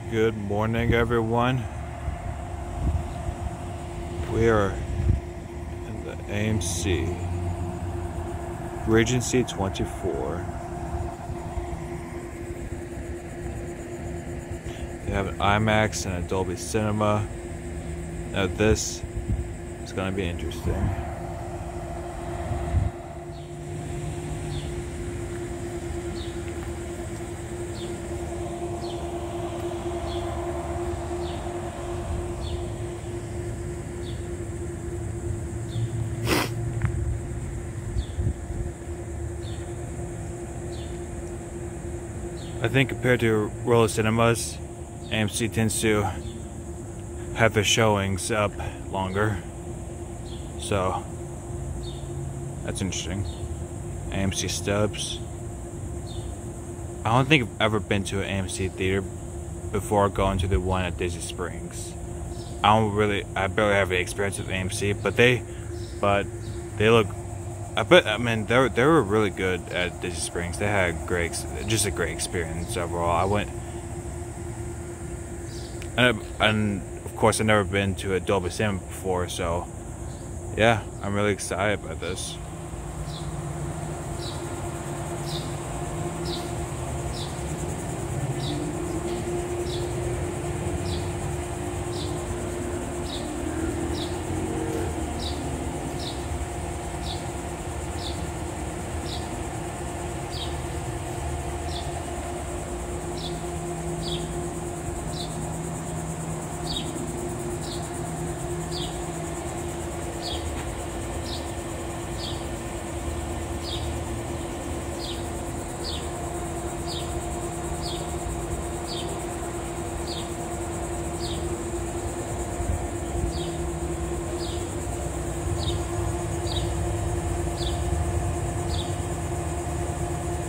Good morning, everyone. We are in the AMC Regency 24. They have an IMAX and a Dolby Cinema. Now this is going to be interesting. I think compared to roller cinemas, AMC tends to have their showings up longer, so that's interesting. AMC stubs. I don't think I've ever been to an AMC theater before going to the one at Disney Springs. I barely have any experience with AMC, but they look. I mean, they were really good at Disney Springs. They had a great experience overall. I went, and of course, I've never been to a Dolby Cinema before, so yeah, I'm really excited about this.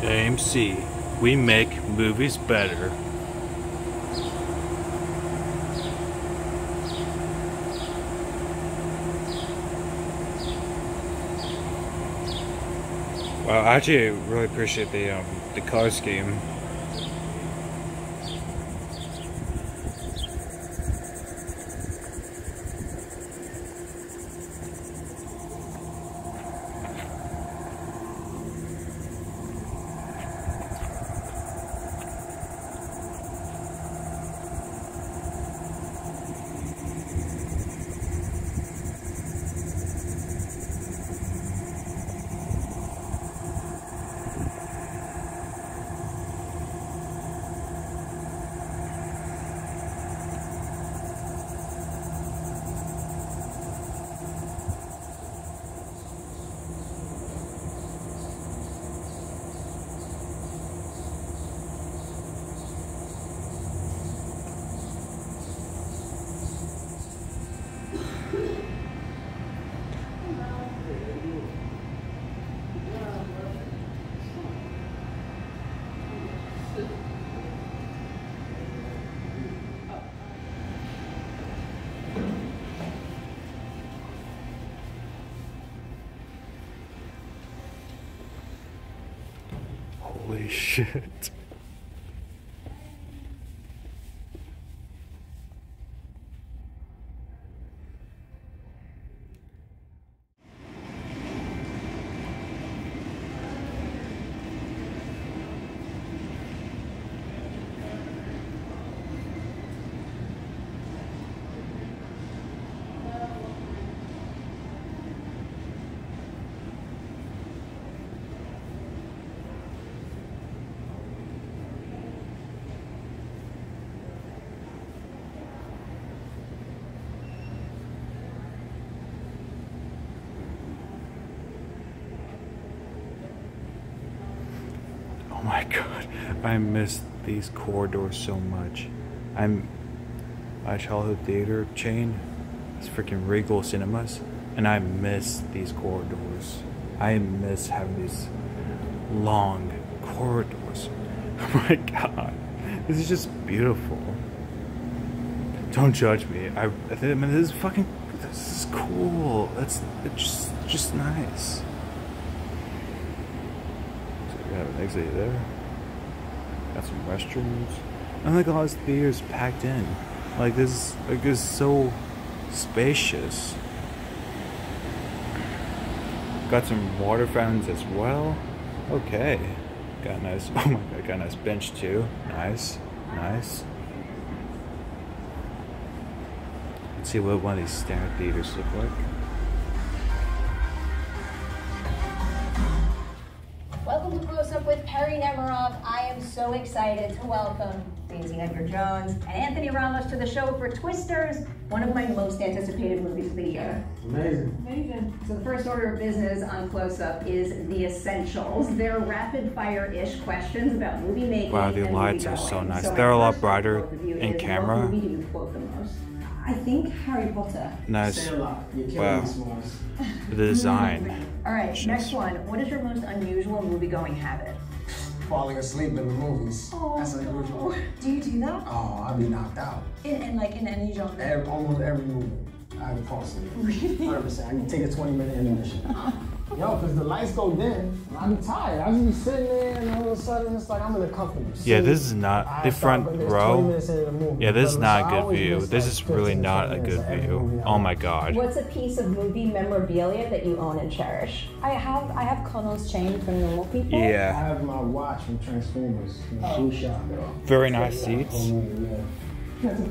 AMC, we make movies better. Well, I actually really appreciate the color scheme. Holy shit. Oh my god, I miss these corridors so much. My childhood theater chain is freaking Regal Cinemas, and I miss these corridors. I miss having these long corridors. Oh my god, this is just beautiful. Don't judge me. I mean, this is cool. It's just nice. So we have an exit there. Got some restrooms. And like all this theater's packed in. Like this is so spacious. Got some water fountains as well. Okay. Got a nice, oh my god, got a nice bench too. Nice. Nice. Let's see what one of these standard theaters look like. Welcome to Close Up with Perry Nemiroff. I am so excited to welcome Daisy Edgar-Jones and Anthony Ramos to the show for Twisters, one of my most anticipated movies of the year. Amazing. Amazing. So the first order of business on Close Up is the essentials. They're rapid-fire-ish questions about movie making. Wow, the lights are so nice. They're a lot brighter in camera. What movie do you quote the most? I think Harry Potter. Nice. Wow. The design. All right, next one. What is your most unusual movie-going habit? Falling asleep in the movies. Oh, that's unusual. Do you do that? Oh, I'll be knocked out. In any genre? Almost every movie. I would fall asleep. Really? 100%. I can take a 20-minute intermission. Yo, because the lights go dim, I be tired. I just be sitting there, and all of a sudden, it's like I'm in a comfortable seat. Yeah, this is not the front row. Yeah, this is not a good view. This is really not a good view. Oh my god. What's a piece of movie memorabilia that you own and cherish? I have Connell's chain from Normal People. I Yeah. have my watch from Transformers, shoe shop. Very nice seats.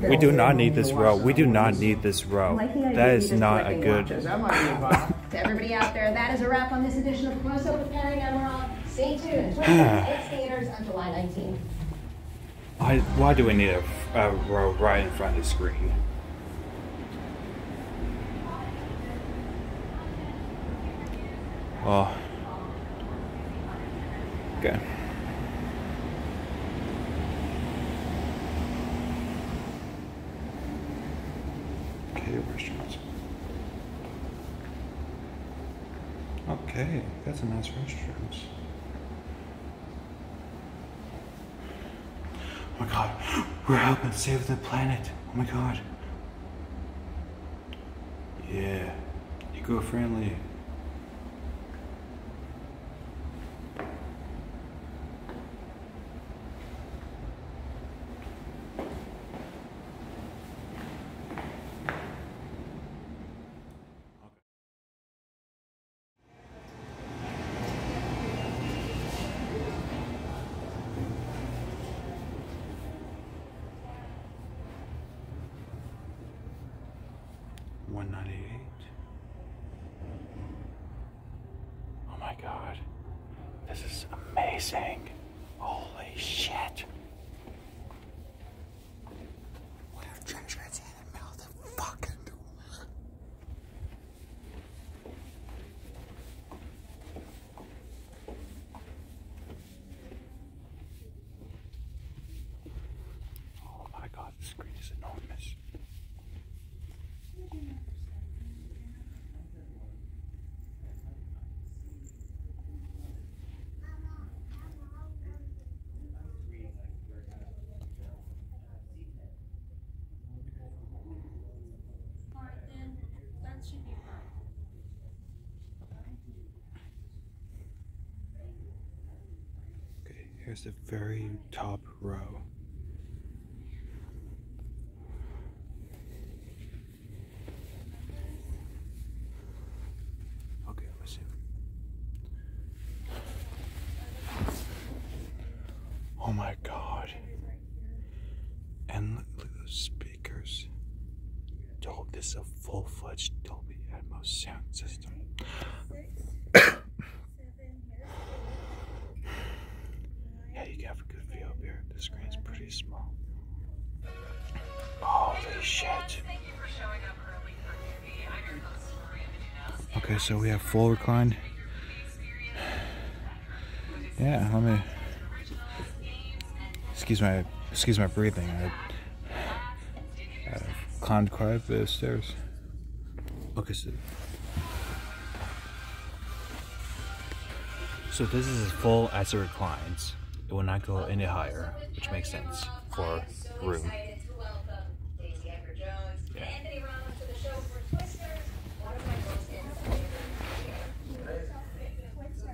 We do not need this row. We do not need this row. That is not a good. That might be a vibe. To everybody out there, that is a wrap on this edition of Close Up with Perry Nemiroff. Stay tuned. It's theaters on July 19th. Why do we need a row right in front of the screen? Oh. Okay. Restaurants. Okay, that's a nice restaurant. Oh my god, we're helping save the planet. Oh my god. Yeah, eco-friendly. $198. Oh my god. This is amazing. Holy shit. What if treasure is in the middle of the fucking door? Oh my god, the screen is enormous. Okay, here's the very top row. Okay, let's see. Oh my god. And look at those speakers. Dolby, this is a full-fledged Dolby Atmos sound system. Yeah, you can have a good view up here. The screen's pretty small. Holy shit. Okay, so we have full recline. Yeah, let me. Excuse my breathing. I climbed quite a bit of stairs. Okay, so this is as full as it reclines. It will not go any higher, which makes sense for room. Yeah.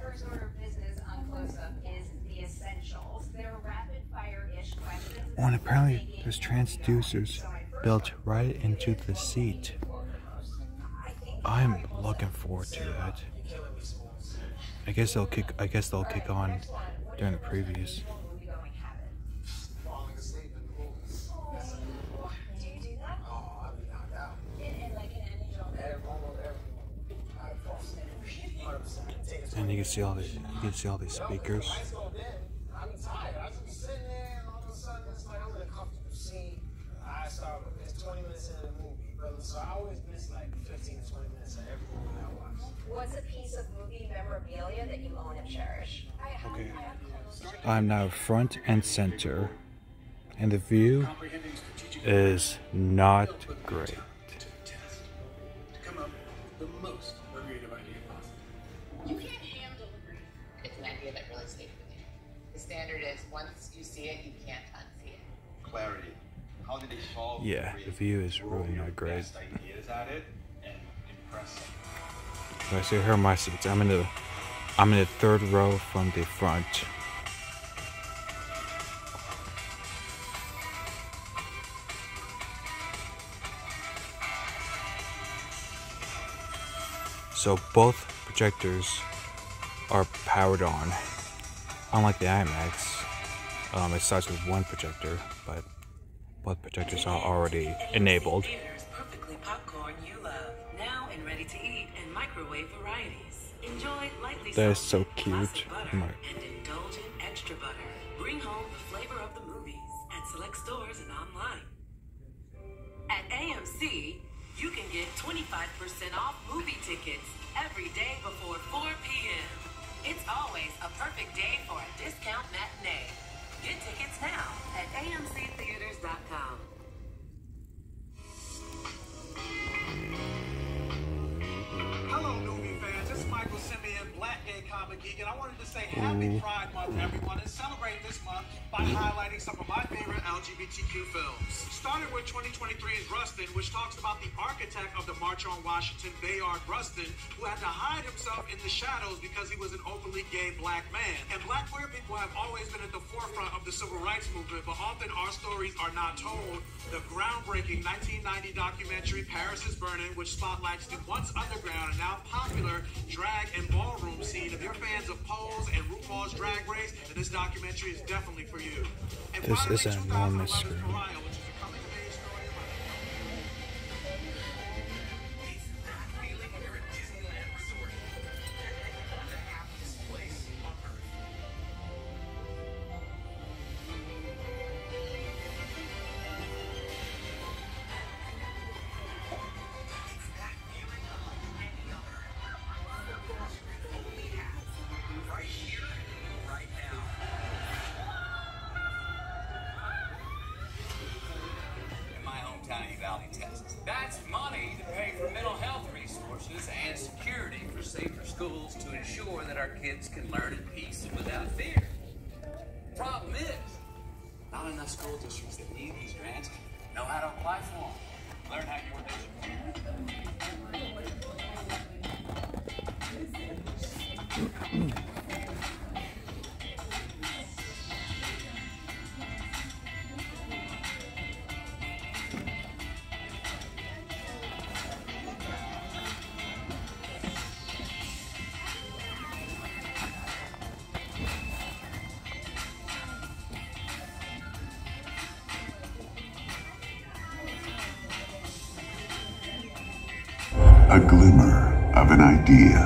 First order of business on Close Up is the essentials. They're rapid-fire-ish questions Oh, and apparently there's transducers built right into the seat. I'm looking forward to that. I guess they'll kick on during the previews. And you can see all these speakers. I'm tired. I just be sitting there and all of a sudden it's like I'm in a comfortable seat. I start it's 20 minutes into the movie, brother. So I always miss like 15 to 20 minutes of every movie I watch. What's a piece of movie memorabilia that you own and cherish? Okay. I'm now front and center, and the view is not great. You can't handle a brief. It's an idea that really stays with you. The standard is once you see it, you can't unsee it. Clarity. How did they solve The view is really not great. ideas at it and impress them? So here are my seats. I'm in the third row from the front. So both projectors are powered on. Unlike the IMAX, it starts with one projector, but both projectors are already enabled. Perfectly popcorn you love, now in ready to eat and microwave varieties. Enjoy lightly That is so salted cute. classic butter and indulgent extra butter. Bring home the flavor of the movies at select stores and online. At AMC, you can get 25% off movie tickets every day before 4 p.m. It's always a perfect day for a discount matinee. Get tickets now at amctheaters.com. Hello, movie fans. It's Michael Simeon, Black Gay Comic Geek, and I wanted to say Happy Pride Month, everyone, and celebrate this month by highlighting some of my favorite LGBTQ films. Starting with 2023's Rustin, which talks about the architect of the March on Washington, Bayard Rustin, who had to hide himself in the shadows because he was an openly gay black man. And black queer people have always been at the forefront of the civil rights movement, but often our stories are not told. The groundbreaking 1990 documentary Paris is Burning, which spotlights the once underground and now popular drag and ballroom scene. If you're fans of Pose and RuPaul's Drag Race, then this documentary is definitely for you. And This finally, is an enormous 2011's screen. Pariah, which is a coming-of-age story about It's that feeling when you're at Disneyland Resort. The happiest place on earth. It's that feeling unlike any other. Only has right here, right now. In my hometown of Uvalde, Texas. That's money to pay for mental health resources and security for safer schools to ensure that our kids can learn in peace and without fear. Problem is, not enough school districts that need these grants know how to apply for them. Learn how your nation. A glimmer of an idea.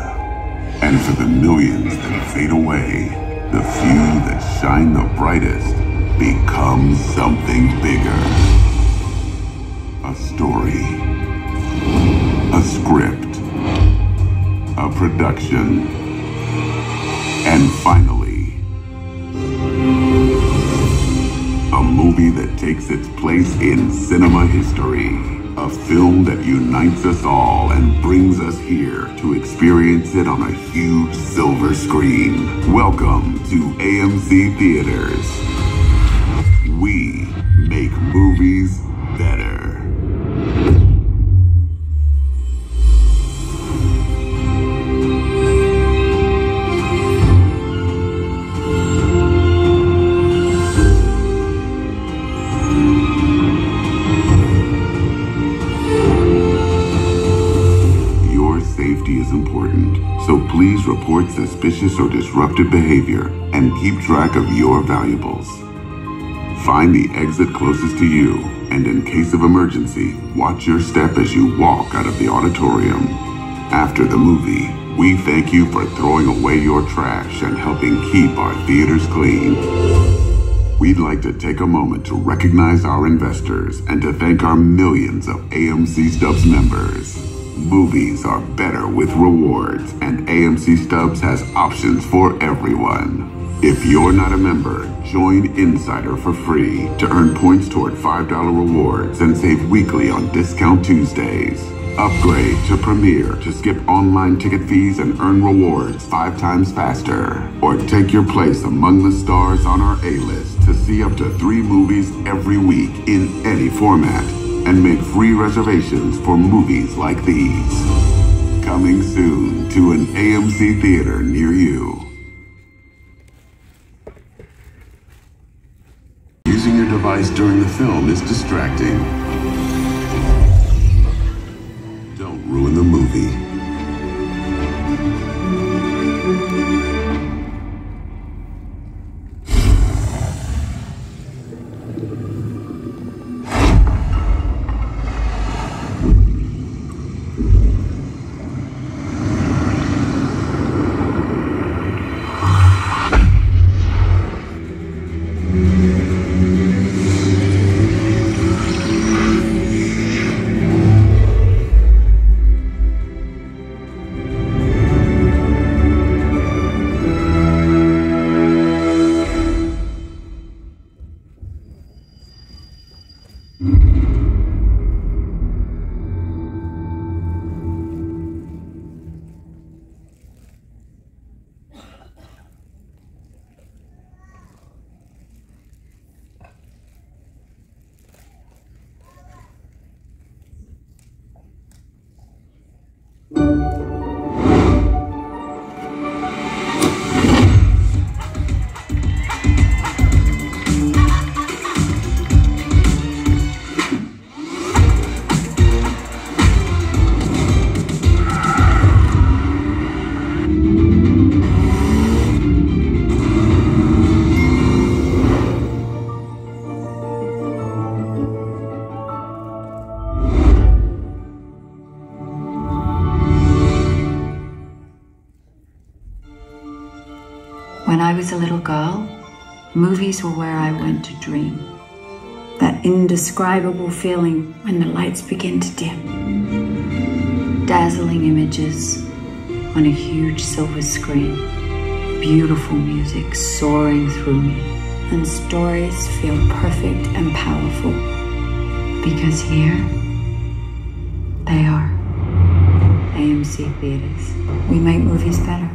And for the millions that fade away, the few that shine the brightest become something bigger. A story. A script. A production. And finally, a movie that takes its place in cinema history. A film that unites us all and brings us here to experience it on a huge silver screen. Welcome to AMC Theaters. We make movies better. safety is important, so please report suspicious or disruptive behavior and keep track of your valuables. Find the exit closest to you, and in case of emergency, watch your step as you walk out of the auditorium. After the movie, we thank you for throwing away your trash and helping keep our theaters clean. We'd like to take a moment to recognize our investors and to thank our millions of AMC Stubs members. Movies are better with rewards, and AMC Stubs has options for everyone. If you're not a member, join Insider for free to earn points toward $5 rewards and save weekly on Discount Tuesdays. Upgrade to Premier to skip online ticket fees and earn rewards 5 times faster. Or take your place among the stars on our A-list to see up to 3 movies every week in any format. And make free reservations for movies like these. Coming soon to an AMC theater near you. Using your device during the film is distracting. Don't ruin the movie. When I was a little girl, movies were where I went to dream. That indescribable feeling when the lights begin to dim. Dazzling images on a huge silver screen. Beautiful music soaring through me. And stories feel perfect and powerful. Because here, they are. AMC Theaters. We make movies better.